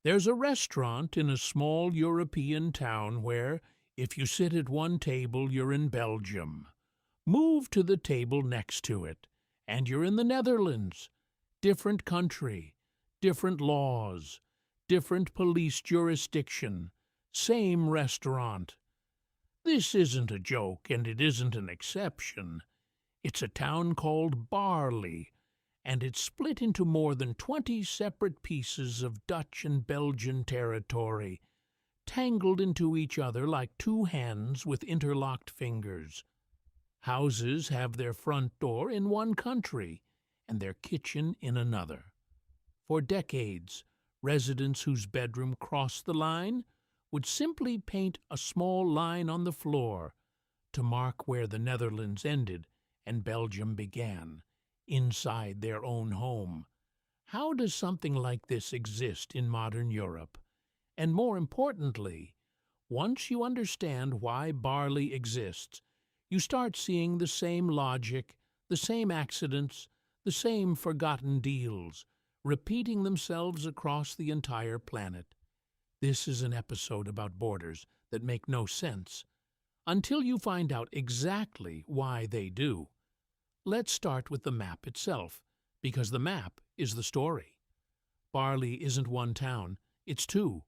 There's a restaurant in a small European town where, if you sit at one table, you're in Belgium. Move to the table next to it, and you're in the Netherlands. Different country, different laws, different police jurisdiction, same restaurant. This isn't a joke, and it isn't an exception. It's a town called Baarle, and it's split into more than 20 separate pieces of Dutch and Belgian territory, tangled into each other like two hands with interlocked fingers. Houses have their front door in one country and their kitchen in another. For decades, residents whose bedroom crossed the line would simply paint a small line on the floor to mark where the Netherlands ended and Belgium began, inside their own home. How does something like this exist in modern Europe? And more importantly, once you understand why Baarle exists, you start seeing the same logic, the same accidents, the same forgotten deals, repeating themselves across the entire planet. This is an episode about borders that make no sense, until you find out exactly why they do. Let's start with the map itself, because the map is the story. Baarle isn't one town, it's two.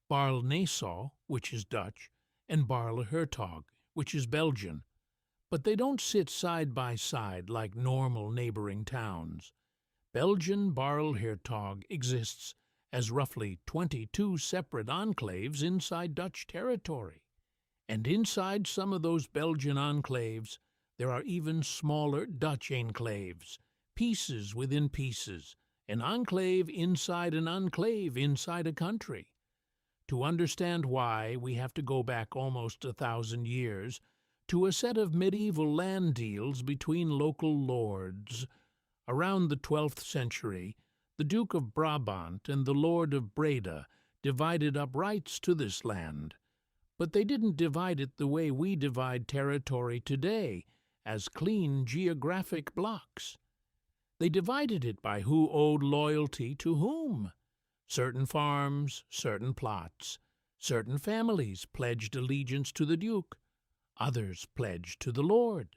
Baarle-Nassau, which is Dutch, and Baarle-Hertog, which is Belgian. But they don't sit side by side like normal neighboring towns. Belgian Baarle-Hertog exists as roughly 22 separate enclaves inside Dutch territory. And inside some of those Belgian enclaves, there are even smaller Dutch enclaves, pieces within pieces, an enclave inside a country. To understand why, we have to go back almost 1,000 years to a set of medieval land deals between local lords. Around the 12th century, the Duke of Brabant and the Lord of Breda divided up rights to this land. But they didn't divide it the way we divide territory today, as clean geographic blocks. They divided it by who owed loyalty to whom. Certain farms, certain plots, certain families pledged allegiance to the Duke, others pledged to the Lord.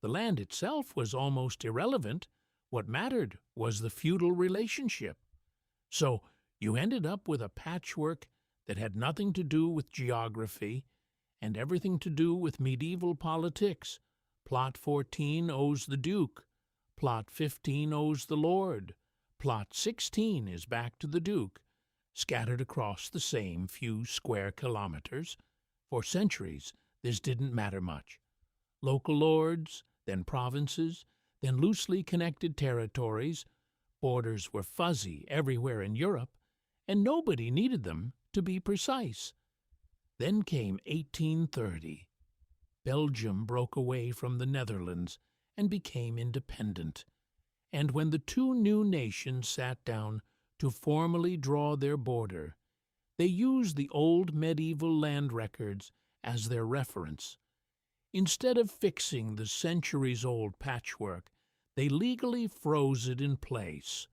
The land itself was almost irrelevant. What mattered was the feudal relationship. So you ended up with a patchwork that had nothing to do with geography and everything to do with medieval politics. Plot 14 owes the Duke. Plot 15 owes the Lord. Plot 16 is back to the Duke, scattered across the same few square kilometers. For centuries, this didn't matter much. Local lords, then provinces, then loosely connected territories. Borders were fuzzy everywhere in Europe, and nobody needed them to be precise. Then came 1830. Belgium broke away from the Netherlands and became independent. And when the two new nations sat down to formally draw their border, they used the old medieval land records as their reference. Instead of fixing the centuries-old patchwork, they legally froze it in place.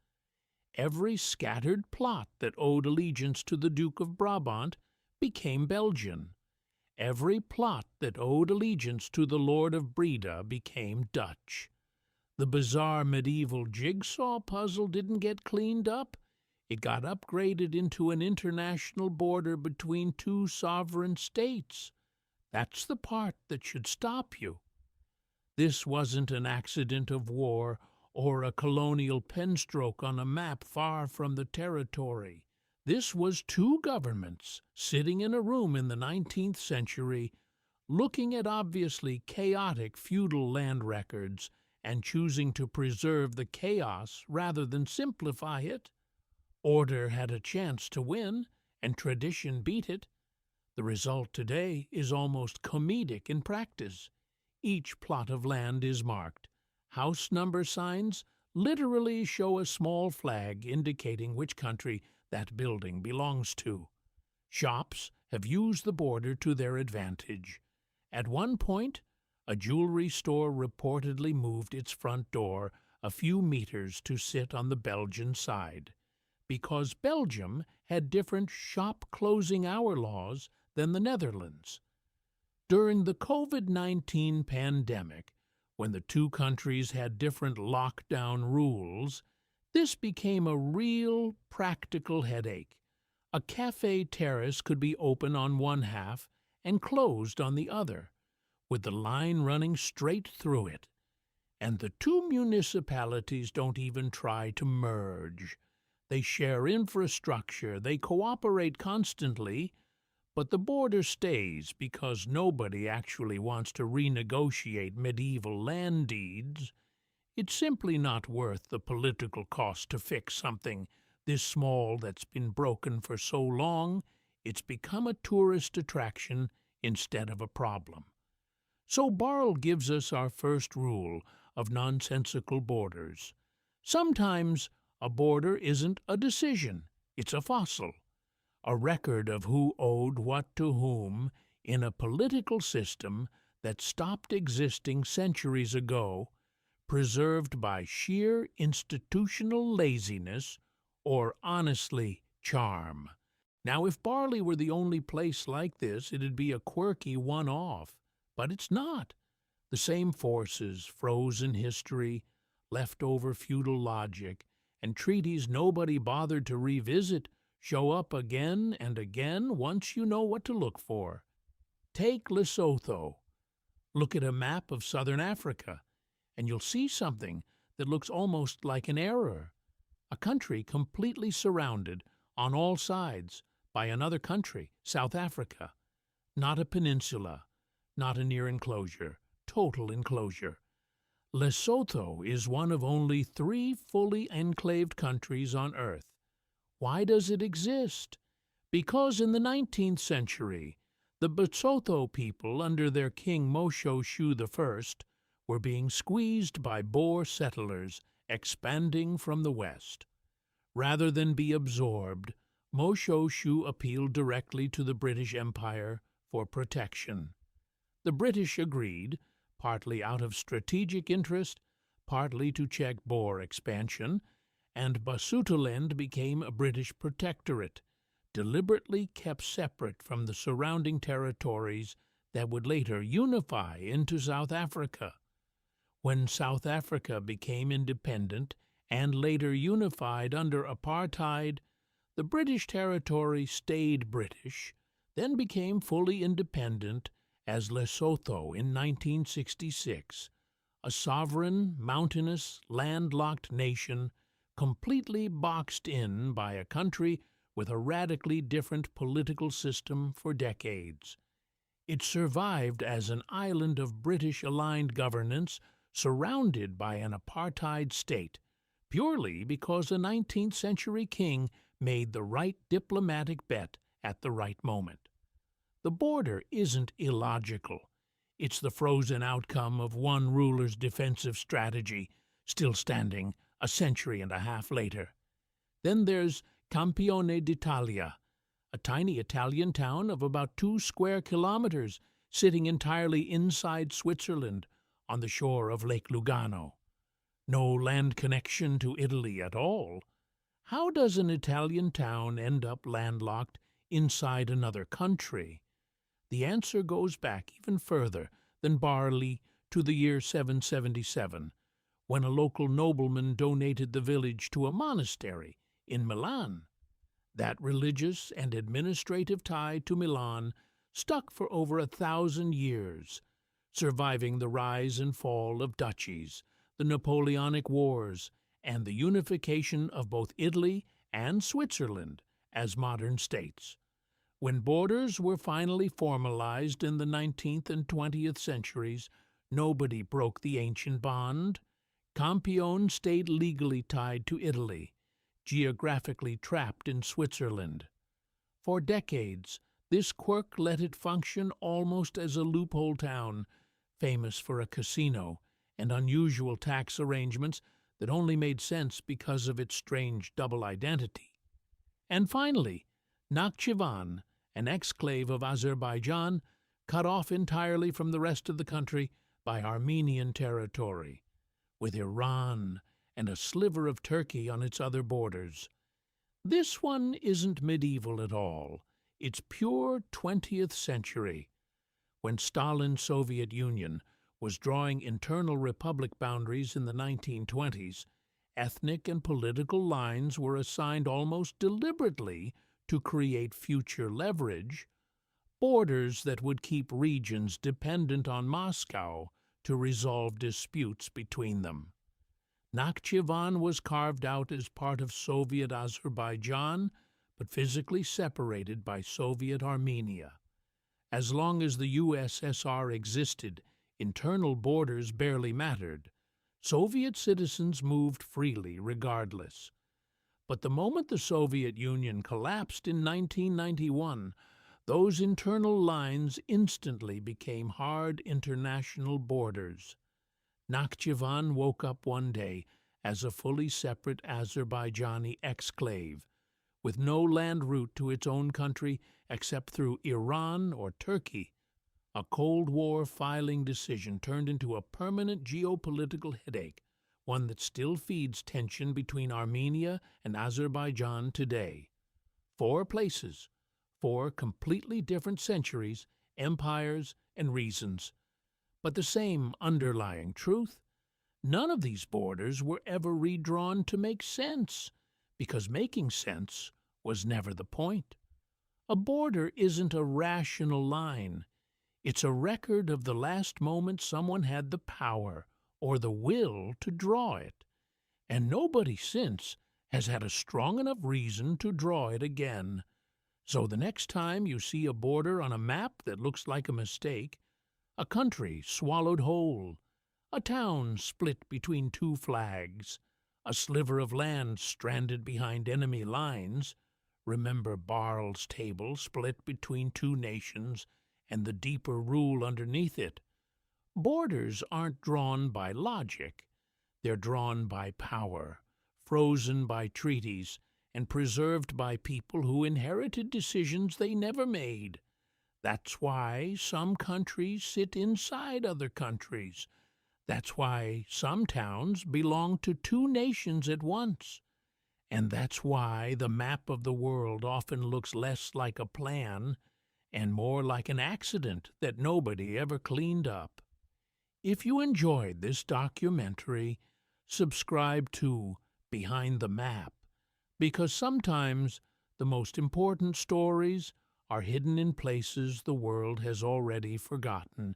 Every scattered plot that owed allegiance to the Duke of Brabant became Belgian. Every plot that owed allegiance to the Lord of Breda became Dutch. The bizarre medieval jigsaw puzzle didn't get cleaned up. It got upgraded into an international border between two sovereign states. That's the part that should stop you. This wasn't an accident of war or a colonial penstroke on a map far from the territory. This was two governments sitting in a room in the 19th century, looking at obviously chaotic feudal land records and choosing to preserve the chaos rather than simplify it. Order had a chance to win, and tradition beat it. The result today is almost comedic in practice. Each plot of land is marked. House number signs literally show a small flag indicating which country that building belongs to. Shops have used the border to their advantage. At one point, a jewelry store reportedly moved its front door a few meters to sit on the Belgian side. because Belgium had different shop closing hour laws than the Netherlands. During the COVID-19 pandemic, when the two countries had different lockdown rules, this became a real practical headache. A cafe terrace could be open on one half and closed on the other, with the line running straight through it. And the two municipalities don't even try to merge. They share infrastructure, they cooperate constantly, but the border stays because nobody actually wants to renegotiate medieval land deeds. It's simply not worth the political cost to fix something this small that's been broken for so long. It's become a tourist attraction instead of a problem. So Baarle gives us our first rule of nonsensical borders. Sometimes a border isn't a decision, it's a fossil, a record of who owed what to whom in a political system that stopped existing centuries ago, preserved by sheer institutional laziness or, honestly, charm. Now, if Baarle were the only place like this, it'd be a quirky one-off, but it's not. The same forces, frozen history, leftover feudal logic, and treaties nobody bothered to revisit show up again and again once you know what to look for. Take Lesotho. Look at a map of southern Africa, and you'll see something that looks almost like an error. A country completely surrounded on all sides by another country, South Africa. Not a peninsula, not a near enclosure, total enclosure. Lesotho is one of only 3 fully enclaved countries on Earth. Why does it exist? Because in the 19th century, the Basotho people under their king Moshoeshoe I were being squeezed by Boer settlers expanding from the west. Rather than be absorbed, Moshoeshoe appealed directly to the British Empire for protection. The British agreed, partly out of strategic interest, partly to check Boer expansion, and Basutoland became a British protectorate, deliberately kept separate from the surrounding territories that would later unify into South Africa. When South Africa became independent and later unified under apartheid, the British territory stayed British, then became fully independent as Lesotho in 1966, a sovereign, mountainous, landlocked nation completely boxed in by a country with a radically different political system for decades. It survived as an island of British-aligned governance surrounded by an apartheid state, purely because a 19th century king made the right diplomatic bet at the right moment. The border isn't illogical. It's the frozen outcome of one ruler's defensive strategy, still standing a century and a half later. Then there's Campione d'Italia, a tiny Italian town of about 2 square kilometers sitting entirely inside Switzerland on the shore of Lake Lugano. No land connection to Italy at all. How does an Italian town end up landlocked inside another country? The answer goes back even further than Baarle to the year 777, when a local nobleman donated the village to a monastery in Milan. That religious and administrative tie to Milan stuck for over 1,000 years, surviving the rise and fall of duchies, the Napoleonic Wars, and the unification of both Italy and Switzerland as modern states. When borders were finally formalized in the 19th and 20th centuries, nobody broke the ancient bond. Campione stayed legally tied to Italy, geographically trapped in Switzerland. For decades, this quirk let it function almost as a loophole town, famous for a casino and unusual tax arrangements that only made sense because of its strange double identity. And finally, Nakhchivan, an exclave of Azerbaijan, cut off entirely from the rest of the country by Armenian territory, with Iran and a sliver of Turkey on its other borders. This one isn't medieval at all. It's pure 20th century. When Stalin's Soviet Union was drawing internal republic boundaries in the 1920s, ethnic and political lines were assigned almost deliberately to create future leverage, borders that would keep regions dependent on Moscow to resolve disputes between them. Nakhchivan was carved out as part of Soviet Azerbaijan, but physically separated by Soviet Armenia. As long as the USSR existed, internal borders barely mattered. Soviet citizens moved freely regardless. But the moment the Soviet Union collapsed in 1991, those internal lines instantly became hard international borders. Nakhchivan woke up one day as a fully separate Azerbaijani exclave, with no land route to its own country except through Iran or Turkey. A Cold War filing decision turned into a permanent geopolitical headache, one that still feeds tension between Armenia and Azerbaijan today. 4 places, 4 completely different centuries, empires, and reasons. But the same underlying truth: none of these borders were ever redrawn to make sense, because making sense was never the point. A border isn't a rational line. It's a record of the last moment someone had the power or the will to draw it, and nobody since has had a strong enough reason to draw it again. So the next time you see a border on a map that looks like a mistake, a country swallowed whole, a town split between 2 flags, a sliver of land stranded behind enemy lines, remember Baarle's table split between 2 nations and the deeper rule underneath it. Borders aren't drawn by logic. They're drawn by power, frozen by treaties, and preserved by people who inherited decisions they never made. That's why some countries sit inside other countries. That's why some towns belong to 2 nations at once. And that's why the map of the world often looks less like a plan and more like an accident that nobody ever cleaned up. If you enjoyed this documentary, subscribe to Behind the Map, because sometimes the most important stories are hidden in places the world has already forgotten